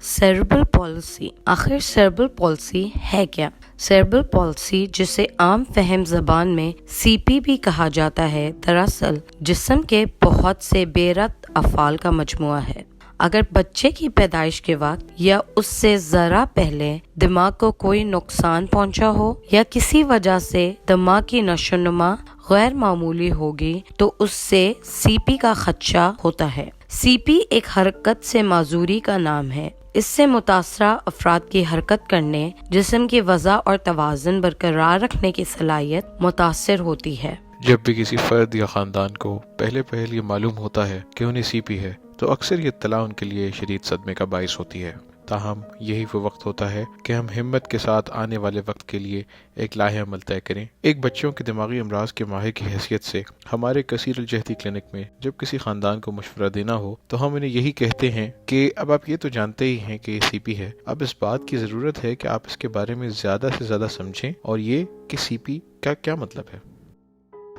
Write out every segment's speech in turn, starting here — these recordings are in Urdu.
سیریبرل پالیسی، آخر سیریبرل پالیسی ہے کیا؟ سیریبرل پالیسی، جسے عام فہم زبان میں سی پی بھی کہا جاتا ہے، دراصل جسم کے بہت سے بے ربط افعال کا مجموعہ ہے۔ اگر بچے کی پیدائش کے وقت یا اس سے ذرا پہلے دماغ کو کوئی نقصان پہنچا ہو یا کسی وجہ سے دماغ کی نشو و نما غیر معمولی ہوگی تو اس سے سی پی کا خدشہ ہوتا ہے۔ سی پی ایک حرکت سے معذوری کا نام ہے۔ اس سے متاثرہ افراد کی حرکت کرنے، جسم کی وضع اور توازن برقرار رکھنے کی صلاحیت متاثر ہوتی ہے۔ جب بھی کسی فرد یا خاندان کو پہل یہ معلوم ہوتا ہے کہ انہیں سی پی ہے تو اکثر یہ اطلاع ان کے لیے شدید صدمے کا باعث ہوتی ہے۔ تاہم یہی وہ وقت ہوتا ہے کہ ہم ہمت کے ساتھ آنے والے وقت کے لیے ایک لاہ عمل طے کریں۔ ایک بچوں کے دماغی امراض کے ماہر کی حیثیت سے ہمارے کثیر الجہتی کلینک میں جب کسی خاندان کو مشورہ دینا ہو تو ہم انہیں یہی کہتے ہیں کہ اب آپ یہ تو جانتے ہی ہیں کہ یہ سی پی ہے، اب اس بات کی ضرورت ہے کہ آپ اس کے بارے میں زیادہ سے زیادہ سمجھیں اور یہ کہ سی پی کا کیا مطلب ہے۔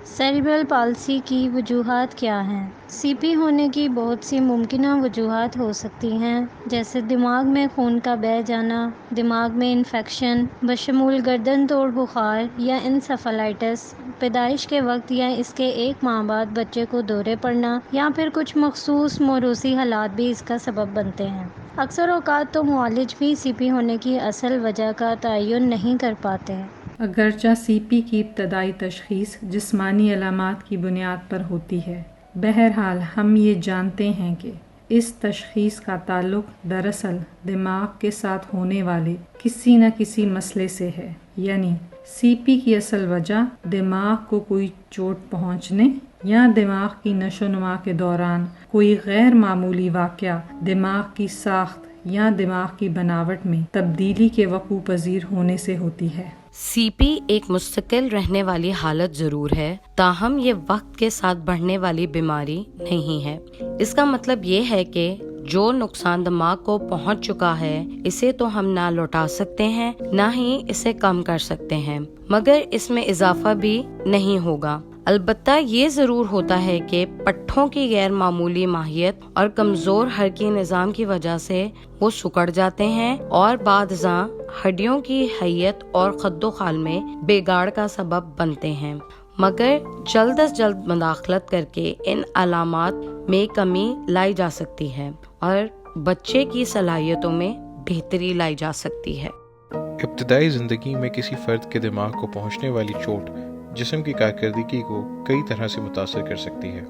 سیریبرل پالسی کی وجوہات کیا ہیں؟ سی پی ہونے کی بہت سی ممکنہ وجوہات ہو سکتی ہیں، جیسے دماغ میں خون کا بہہ جانا، دماغ میں انفیکشن بشمول گردن توڑ بخار یا انسیفلائٹس، پیدائش کے وقت یا اس کے ایک ماہ بعد بچے کو دورے پڑنا، یا پھر کچھ مخصوص موروثی حالات بھی اس کا سبب بنتے ہیں۔ اکثر اوقات تو معالج بھی سی پی ہونے کی اصل وجہ کا تعین نہیں کر پاتے۔ اگرچہ سی پی کی ابتدائی تشخیص جسمانی علامات کی بنیاد پر ہوتی ہے، بہرحال ہم یہ جانتے ہیں کہ اس تشخیص کا تعلق دراصل دماغ کے ساتھ ہونے والے کسی نہ کسی مسئلے سے ہے، یعنی سی پی کی اصل وجہ دماغ کو کوئی چوٹ پہنچنے یا دماغ کی نشو و نما کے دوران کوئی غیر معمولی واقعہ دماغ کی ساخت یا دماغ کی بناوٹ میں تبدیلی کے وقوع پذیر ہونے سے ہوتی ہے۔ سی پی ایک مستقل رہنے والی حالت ضرور ہے، تاہم یہ وقت کے ساتھ بڑھنے والی بیماری نہیں ہے۔ اس کا مطلب یہ ہے کہ جو نقصان دماغ کو پہنچ چکا ہے اسے تو ہم نہ لوٹا سکتے ہیں نہ ہی اسے کم کر سکتے ہیں، مگر اس میں اضافہ بھی نہیں ہوگا۔ البتہ یہ ضرور ہوتا ہے کہ پٹھوں کی غیر معمولی ماہیت اور کمزور حرکی نظام کی وجہ سے وہ سکڑ جاتے ہیں اور بعض ازاں ہڈیوں کی حیت اور خد و خال میں بگاڑ کا سبب بنتے ہیں، مگر جلد از جلد مداخلت کر کے ان علامات میں کمی لائی جا سکتی ہے اور بچے کی صلاحیتوں میں بہتری لائی جا سکتی ہے۔ ابتدائی زندگی میں کسی فرد کے دماغ کو پہنچنے والی چوٹ جسم کی کارکردگی کو کئی طرح سے متاثر کر سکتی ہے،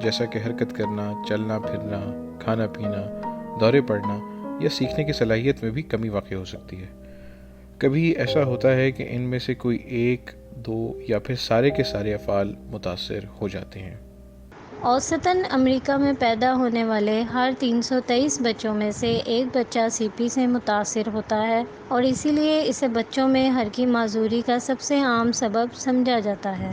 جیسا کہ حرکت کرنا، چلنا پھرنا، کھانا پینا، دورے پڑنا یا سیکھنے کی صلاحیت میں بھی کمی واقع ہو سکتی ہے۔ کبھی ایسا ہوتا ہے کہ ان میں سے کوئی ایک، دو یا پھر سارے کے سارے افعال متاثر ہو جاتے ہیں۔ اوسطاً امریکہ میں پیدا ہونے والے ہر 323 بچوں میں سے ایک بچہ سی پی سے متاثر ہوتا ہے، اور اسی لیے اسے بچوں میں حرکی معذوری کا سب سے عام سبب سمجھا جاتا ہے۔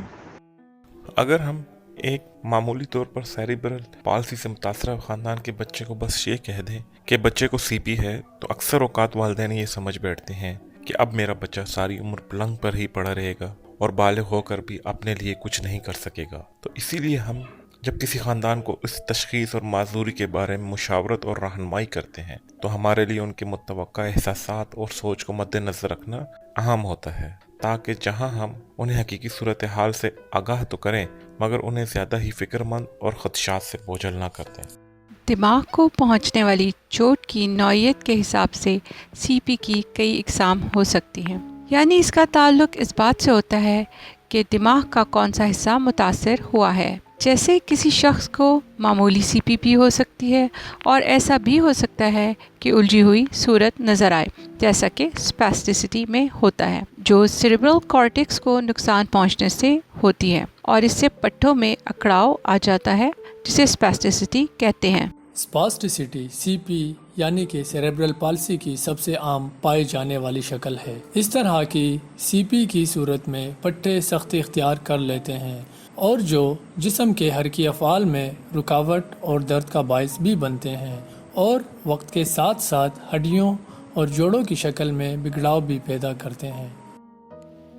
اگر ہم ایک معمولی طور پر سیریبرل پالسی سے متاثرہ خاندان کے بچے کو بس یہ کہہ دیں کہ بچے کو سی پی ہے، تو اکثر اوقات والدین یہ سمجھ بیٹھتے ہیں کہ اب میرا بچہ ساری عمر پلنگ پر ہی پڑا رہے گا اور بالغ ہو کر بھی اپنے لیے کچھ نہیں کر سکے گا۔ تو اسی لیے ہم جب کسی خاندان کو اس تشخیص اور معذوری کے بارے میں مشاورت اور رہنمائی کرتے ہیں تو ہمارے لیے ان کے متوقع احساسات اور سوچ کو مد نظر رکھنا اہم ہوتا ہے، تاکہ جہاں ہم انہیں حقیقی صورتحال سے آگاہ تو کریں مگر انہیں زیادہ ہی فکر مند اور خدشات سے بوجھل نہ کر دیں۔ دماغ کو پہنچنے والی چوٹ کی نوعیت کے حساب سے سی پی کی کئی اقسام ہو سکتی ہیں، یعنی اس کا تعلق اس بات سے ہوتا ہے کہ دماغ کا کون سا حصہ متاثر ہوا ہے۔ جیسے کسی شخص کو معمولی سی پی بھی ہو سکتی ہے، اور ایسا بھی ہو سکتا ہے کہ الجھی ہوئی صورت نظر آئے، جیسا کہ اسپیسٹسٹی میں ہوتا ہے، جو سیریبرل کارٹیکس کو نقصان پہنچنے سے ہوتی ہے، اور اس سے پٹھوں میں اکڑاؤ آ جاتا ہے، جسے اسپیسٹسٹی کہتے ہیں۔ اسپاسٹسٹی سی پی یعنی کہ سیریبرل پالسی کی سب سے عام پائی جانے والی شکل ہے۔ اس طرح کی سی پی کی صورت میں پٹھے سختی اختیار کر لیتے ہیں اور جو جسم کے حرکی افعال میں رکاوٹ اور درد کا باعث بھی بنتے ہیں، اور وقت کے ساتھ ساتھ ہڈیوں اور جوڑوں کی شکل میں بگڑاؤ بھی پیدا کرتے ہیں۔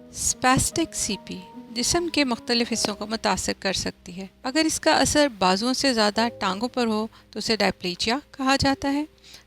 اسپیسٹک سی پی جسم کے مختلف حصوں کو متاثر کر سکتی ہے۔ اگر اس کا اثر بازوؤں سے زیادہ ٹانگوں پر ہو تو اسے ڈائپلیجیا کہا جاتا ہے۔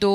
2